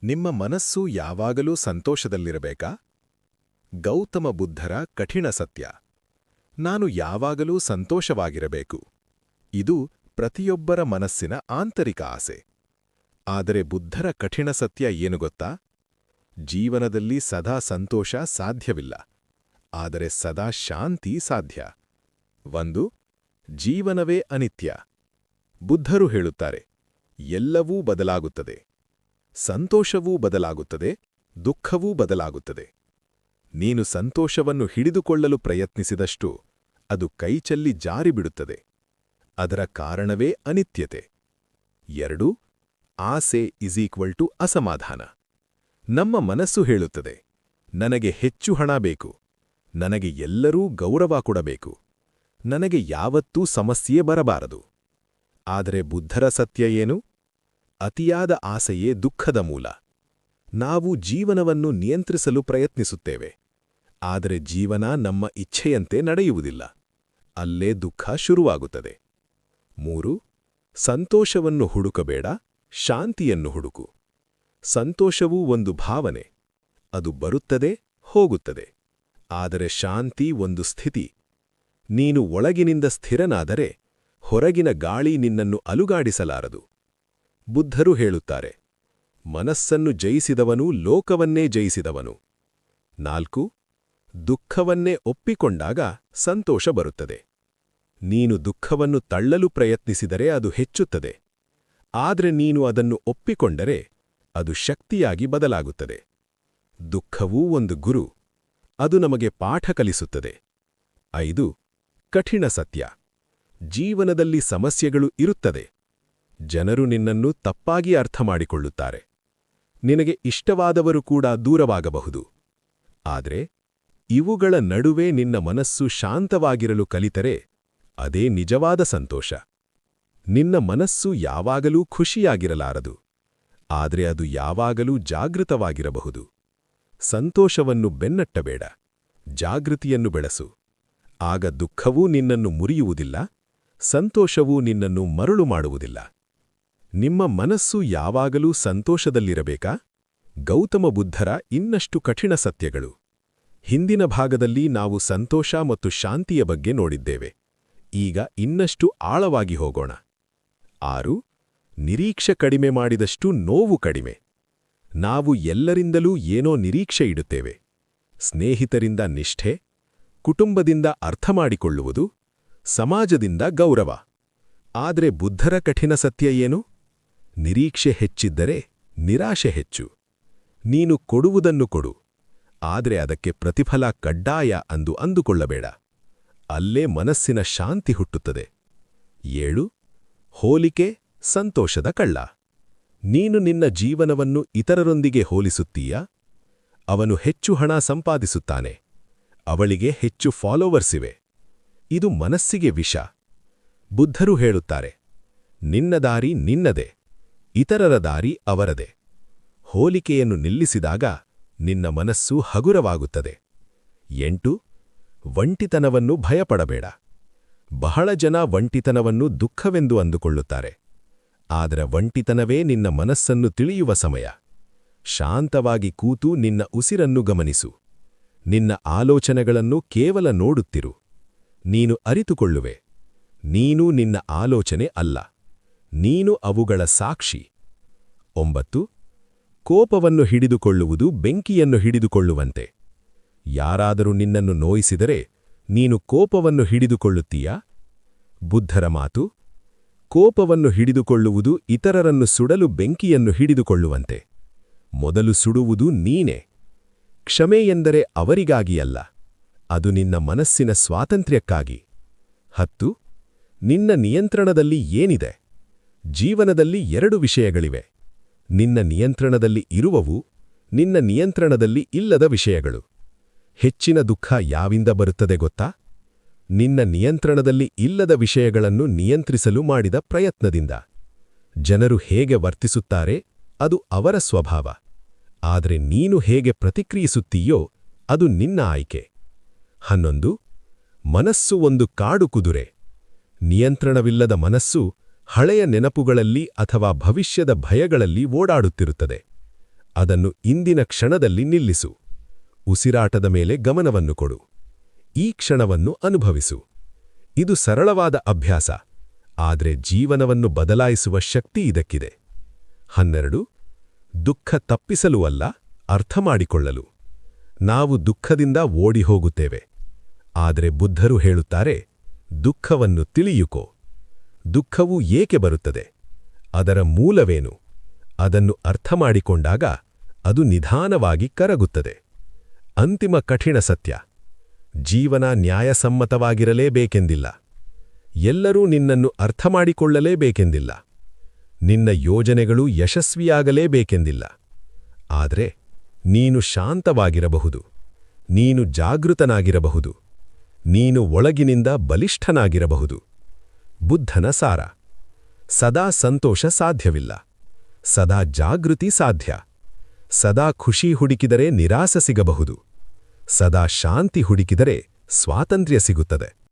ನಿಮ್ಮ ಮನಸ್ಸು ಯಾವಾಗಲೂ ಸಂತೋಷದಲ್ಲಿರಬೇಕಾ? ಗೌತಮ ಬುದ್ಧರ ಕಠಿಣ ಸತ್ಯ. ನಾನು ಯಾವಾಗಲೂ ಸಂತೋಷವಾಗಿರಬೇಕು. ಇದು ಪ್ರತಿಯೊಬ್ಬರ ಮನಸ್ಸಿನ ಆಂತರಿಕ ಆಸೆ. ಆದರೆ ಬುದ್ಧರ ಕಠಿಣ ಸತ್ಯ ಏನು ಗೊತ್ತಾ? ಜೀವನದಲ್ಲಿ ಸದಾ ಸಂತೋಷ ಸಾಧ್ಯವಿಲ್ಲ, ಆದರೆ ಸದಾ ಶಾಂತಿ ಸಾಧ್ಯ. 1. ಜೀವನವೇ ಅನಿತ್ಯ. ಬುದ್ಧರು ಹೇಳುತ್ತಾರೆ, ಎಲ್ಲವೂ ಬದಲಾಗುತ್ತದೆ. ಸಂತೋಷವೂ ಬದಲಾಗುತ್ತದೆ, ದುಃಖವೂ ಬದಲಾಗುತ್ತದೆ. ನೀನು ಸಂತೋಷವನ್ನು ಹಿಡಿದುಕೊಳ್ಳಲು ಪ್ರಯತ್ನಿಸಿದಷ್ಟು ಅದು ಕೈಚೆಲ್ಲಿ ಜಾರಿಬಿಡುತ್ತದೆ. ಅದರ ಕಾರಣವೇ ಅನಿತ್ಯತೆ. 2. ಆಸೆ = ಅಸಮಾಧಾನ. ನಮ್ಮ ಮನಸ್ಸು ಹೇಳುತ್ತದೆ, ನನಗೆ ಹೆಚ್ಚು ಹಣ ಬೇಕು, ನನಗೆ ಎಲ್ಲರೂ ಗೌರವ ಕೊಡಬೇಕು, ನನಗೆ ಯಾವತ್ತೂ ಸಮಸ್ಯೆ ಬರಬಾರದು. ಆದರೆ ಬುದ್ಧರ ಸತ್ಯ ಏನು? ಅತಿಯಾದ ಆಸೆಯೇ ದುಃಖದ ಮೂಲ. ನಾವು ಜೀವನವನ್ನು ನಿಯಂತ್ರಿಸಲು ಪ್ರಯತ್ನಿಸುತ್ತೇವೆ, ಆದರೆ ಜೀವನ ನಮ್ಮ ಇಚ್ಛೆಯಂತೆ ನಡೆಯುವುದಿಲ್ಲ. ಅಲ್ಲೇ ದುಃಖ ಶುರುವಾಗುತ್ತದೆ. 3. ಸಂತೋಷವನ್ನು ಹುಡುಕಬೇಡ, ಶಾಂತಿಯನ್ನು ಹುಡುಕು. ಸಂತೋಷವೂ ಒಂದು ಭಾವನೆ. ಅದು ಬರುತ್ತದೆ, ಹೋಗುತ್ತದೆ. ಆದರೆ ಶಾಂತಿ ಒಂದು ಸ್ಥಿತಿ. ನೀನು ಒಳಗಿನಿಂದ ಸ್ಥಿರನಾದರೆ ಹೊರಗಿನ ಗಾಳಿ ನಿನ್ನನ್ನು ಅಲುಗಾಡಿಸಲಾರದು. ಬುದ್ಧರು ಹೇಳುತ್ತಾರೆ, ಮನಸ್ಸನ್ನು ಜಯಿಸಿದವನು ಲೋಕವನ್ನೇ ಜಯಿಸಿದವನು. 4. ದುಃಖವನ್ನೇ ಒಪ್ಪಿಕೊಂಡಾಗ ಸಂತೋಷ ಬರುತ್ತದೆ. ನೀನು ದುಃಖವನ್ನು ತಳ್ಳಲು ಪ್ರಯತ್ನಿಸಿದರೆ ಅದು ಹೆಚ್ಚುತ್ತದೆ. ಆದರೆ ನೀನು ಅದನ್ನು ಒಪ್ಪಿಕೊಂಡರೆ ಅದು ಶಕ್ತಿಯಾಗಿ ಬದಲಾಗುತ್ತದೆ. ದುಃಖವೂ ಒಂದು ಗುರು. ಅದು ನಮಗೆ ಪಾಠ ಕಲಿಸುತ್ತದೆ. 5. ಕಠಿಣ ಸತ್ಯ. ಜೀವನದಲ್ಲಿ ಸಮಸ್ಯೆಗಳು ಇರುತ್ತದೆ. ಜನರು ನಿನ್ನನ್ನು ತಪ್ಪಾಗಿ ಅರ್ಥಮಾಡಿಕೊಳ್ಳುತ್ತಾರೆ. ನಿನಗೆ ಇಷ್ಟವಾದವರು ಕೂಡ ದೂರವಾಗಬಹುದು. ಆದರೆ ಇವುಗಳ ನಡುವೆ ನಿನ್ನ ಮನಸ್ಸು ಶಾಂತವಾಗಿರಲು ಕಲಿತರೆ ಅದೇ ನಿಜವಾದ ಸಂತೋಷ. ನಿನ್ನ ಮನಸ್ಸು ಯಾವಾಗಲೂ ಖುಷಿಯಾಗಿರಲಾರದು, ಆದರೆ ಅದು ಯಾವಾಗಲೂ ಜಾಗೃತವಾಗಿರಬಹುದು. ಸಂತೋಷವನ್ನು ಬೆನ್ನಟ್ಟಬೇಡ, ಜಾಗೃತಿಯನ್ನು ಬೆಳೆಸು. ಆಗ ದುಃಖವೂ ನಿನ್ನನ್ನು ಮುರಿಯುವುದಿಲ್ಲ, ಸಂತೋಷವೂ ನಿನ್ನನ್ನು ಮರುಳು ಮಾಡುವುದಿಲ್ಲ. ನಿಮ್ಮ ಮನಸ್ಸು ಯಾವಾಗಲೂ ಸಂತೋಷದಲ್ಲಿರಬೇಕಾ? ಗೌತಮ ಬುದ್ಧರ ಇನ್ನಷ್ಟು ಕಠಿಣ ಸತ್ಯಗಳು. ಹಿಂದಿನ ಭಾಗದಲ್ಲಿ ನಾವು ಸಂತೋಷ ಮತ್ತು ಶಾಂತಿಯ ಬಗ್ಗೆ ನೋಡಿದ್ದೇವೆ. ಈಗ ಇನ್ನಷ್ಟು ಆಳವಾಗಿ ಹೋಗೋಣ. 6. ನಿರೀಕ್ಷೆ ಕಡಿಮೆ ಮಾಡಿದಷ್ಟು ನೋವು ಕಡಿಮೆ. ನಾವು ಎಲ್ಲರಿಂದಲೂ ಏನೋ ನಿರೀಕ್ಷೆ ಇಡುತ್ತೇವೆ. ಸ್ನೇಹಿತರಿಂದ ನಿಷ್ಠೆ, ಕುಟುಂಬದಿಂದ ಅರ್ಥಮಾಡಿಕೊಳ್ಳುವುದು, ಸಮಾಜದಿಂದ ಗೌರವ. ಆದರೆ ಬುದ್ಧರ ಕಠಿಣ ಸತ್ಯ ಏನು? ನಿರೀಕ್ಷೆ ಹೆಚ್ಚಿದ್ದರೆ ನಿರಾಶೆ ಹೆಚ್ಚು. ನೀನು ಕೊಡುವುದನ್ನು ಕೊಡು, ಆದರೆ ಅದಕ್ಕೆ ಪ್ರತಿಫಲ ಕಡ್ಡಾಯ ಅಂದುಕೊಳ್ಳಬೇಡ. ಅಲ್ಲೇ ಮನಸ್ಸಿನ ಶಾಂತಿ ಹುಟ್ಟುತ್ತದೆ. 7. ಹೋಲಿಕೆ ಸಂತೋಷದ ಕಳ್ಳ. ನೀನು ನಿನ್ನ ಜೀವನವನ್ನು ಇತರರೊಂದಿಗೆ ಹೋಲಿಸುತ್ತೀಯಾ? ಅವನು ಹೆಚ್ಚು ಹಣ ಸಂಪಾದಿಸುತ್ತಾನೆ, ಅವಳಿಗೆ ಹೆಚ್ಚು ಫಾಲೋವರ್ಸ್ ಇವೆ. ಇದು ಮನಸ್ಸಿಗೆ ವಿಷ. ಬುದ್ಧರು ಹೇಳುತ್ತಾರೆ, ನಿನ್ನ ದಾರಿ ನಿನ್ನದೇ, ಇತರರ ದಾರಿ ಅವರದೇ. ಹೋಲಿಕೆಯನ್ನು ನಿಲ್ಲಿಸಿದಾಗ ನಿನ್ನ ಮನಸ್ಸು ಹಗುರವಾಗುತ್ತದೆ. 8. ಒಂಟಿತನವನ್ನು ಭಯಪಡಬೇಡ. ಬಹಳ ಜನ ಒಂಟಿತನವನ್ನು ದುಃಖವೆಂದು ಅಂದುಕೊಳ್ಳುತ್ತಾರೆ. ಆದರೆ ಒಂಟಿತನವೇ ನಿನ್ನ ಮನಸ್ಸನ್ನು ತಿಳಿಯುವ ಸಮಯ. ಶಾಂತವಾಗಿ ಕೂತು ನಿನ್ನ ಉಸಿರನ್ನು ಗಮನಿಸು. ನಿನ್ನ ಆಲೋಚನೆಗಳನ್ನು ಕೇವಲ ನೋಡುತ್ತಿರು. ನೀನು ಅರಿತುಕೊಳ್ಳುವೆ, ನೀನು ನಿನ್ನ ಆಲೋಚನೆ ಅಲ್ಲ, ನೀನು ಅವುಗಳ ಸಾಕ್ಷಿ. 9. ಕೋಪವನ್ನು ಹಿಡಿದುಕೊಳ್ಳುವುದು ಬೆಂಕಿಯನ್ನು ಹಿಡಿದುಕೊಳ್ಳುವಂತೆ. ಯಾರಾದರೂ ನಿನ್ನನ್ನು ನೋಯಿಸಿದರೆ ನೀನು ಕೋಪವನ್ನು ಹಿಡಿದುಕೊಳ್ಳುತ್ತೀಯಾ? ಬುದ್ಧರ ಮಾತು, ಕೋಪವನ್ನು ಹಿಡಿದುಕೊಳ್ಳುವುದು ಇತರರನ್ನು ಸುಡಲು ಬೆಂಕಿಯನ್ನು ಹಿಡಿದುಕೊಳ್ಳುವಂತೆ. ಮೊದಲು ಸುಡುವುದು ನೀನೇ. ಕ್ಷಮೆ ಎಂದರೆ ಅವರಿಗಾಗಿಯಲ್ಲ, ಅದು ನಿನ್ನ ಮನಸ್ಸಿನ ಸ್ವಾತಂತ್ರ್ಯಕ್ಕಾಗಿ. 10. ನಿನ್ನ ನಿಯಂತ್ರಣದಲ್ಲಿ ಏನಿದೆ? ಜೀವನದಲ್ಲಿ 2 ವಿಷಯಗಳಿವೆ. ನಿನ್ನ ನಿಯಂತ್ರಣದಲ್ಲಿ ಇರುವವು, ನಿನ್ನ ನಿಯಂತ್ರಣದಲ್ಲಿ ಇಲ್ಲದ ವಿಷಯಗಳು. ಹೆಚ್ಚಿನ ದುಃಖ ಯಾವಿಂದ ಬರುತ್ತದೆ ಗೊತ್ತಾ? ನಿನ್ನ ನಿಯಂತ್ರಣದಲ್ಲಿ ಇಲ್ಲದ ವಿಷಯಗಳನ್ನು ನಿಯಂತ್ರಿಸಲು ಮಾಡಿದ ಪ್ರಯತ್ನದಿಂದ. ಜನರು ಹೇಗೆ ವರ್ತಿಸುತ್ತಾರೆ ಅದು ಅವರ ಸ್ವಭಾವ, ಆದರೆ ನೀನು ಹೇಗೆ ಪ್ರತಿಕ್ರಿಯಿಸುತ್ತೀಯೋ ಅದು ನಿನ್ನ ಆಯ್ಕೆ. 11. ಮನಸ್ಸು ಒಂದು ಕಾಡು ಕುದುರೆ. ನಿಯಂತ್ರಣವಿಲ್ಲದ ಮನಸ್ಸು ಹಳೆಯ ನೆನಪುಗಳಲ್ಲಿ ಅಥವಾ ಭವಿಷ್ಯದ ಭಯಗಳಲ್ಲಿ ಓಡಾಡುತ್ತಿರುತ್ತದೆ. ಅದನ್ನು ಇಂದಿನ ಕ್ಷಣದಲ್ಲಿ ನಿಲ್ಲಿಸು. ಉಸಿರಾಟದ ಮೇಲೆ ಗಮನವನ್ನು ಕೊಡು. ಈ ಕ್ಷಣವನ್ನು ಅನುಭವಿಸು. ಇದು ಸರಳವಾದ ಅಭ್ಯಾಸ, ಆದರೆ ಜೀವನವನ್ನು ಬದಲಾಯಿಸುವ ಶಕ್ತಿ ಇದಕ್ಕಿದೆ. 12. ದುಃಖ ತಪ್ಪಿಸಲು ಅಲ್ಲ, ಅರ್ಥಮಾಡಿಕೊಳ್ಳಲು. ನಾವು ದುಃಖದಿಂದ ಓಡಿ ಹೋಗುತ್ತೇವೆ. ಆದರೆ ಬುದ್ಧರು ಹೇಳುತ್ತಾರೆ, ದುಃಖವನ್ನು ತಿಳಿಯುಕೋ. ದುಃಖವು ಏಕೆ ಬರುತ್ತದೆ? ಅದರ ಮೂಲವೇನು? ಅದನ್ನು ಅರ್ಥಮಾಡಿಕೊಂಡಾಗ ಅದು ನಿಧಾನವಾಗಿ ಕರಗುತ್ತದೆ. ಅಂತಿಮ ಕಠಿಣ ಸತ್ಯ: ಜೀವನ ನ್ಯಾಯಸಮ್ಮತವಾಗಿರಲೇಬೇಕೆಂದಿಲ್ಲ. ಎಲ್ಲರೂ ನಿನ್ನನ್ನು ಅರ್ಥಮಾಡಿಕೊಳ್ಳಲೇಬೇಕೆಂದಿಲ್ಲ. ನಿನ್ನ ಯೋಜನೆಗಳು ಯಶಸ್ವಿಯಾಗಲೇಬೇಕೆಂದಿಲ್ಲ. ಆದರೆ ನೀನು ಶಾಂತವಾಗಿರಬಹುದು, ನೀನು ಜಾಗೃತನಾಗಿರಬಹುದು, ನೀನು ಒಳಗಿನಿಂದ ಬಲಿಷ್ಠನಾಗಿರಬಹುದು. ಬುದ್ಧನ ಸಾರ: ಸದಾ ಸಂತೋಷ ಸಾಧ್ಯವಿಲ್ಲ, ಸದಾ ಜಾಗೃತಿ ಸಾಧ್ಯ. ಸದಾ ಖುಷಿ ಹುಡುಕಿದರೆ ನಿರಾಸ ಸಿಗಬಹುದು, ಸದಾ ಶಾಂತಿ ಹುಡುಕಿದರೆ ಸ್ವಾತಂತ್ರ್ಯ ಸಿಗುತ್ತದೆ.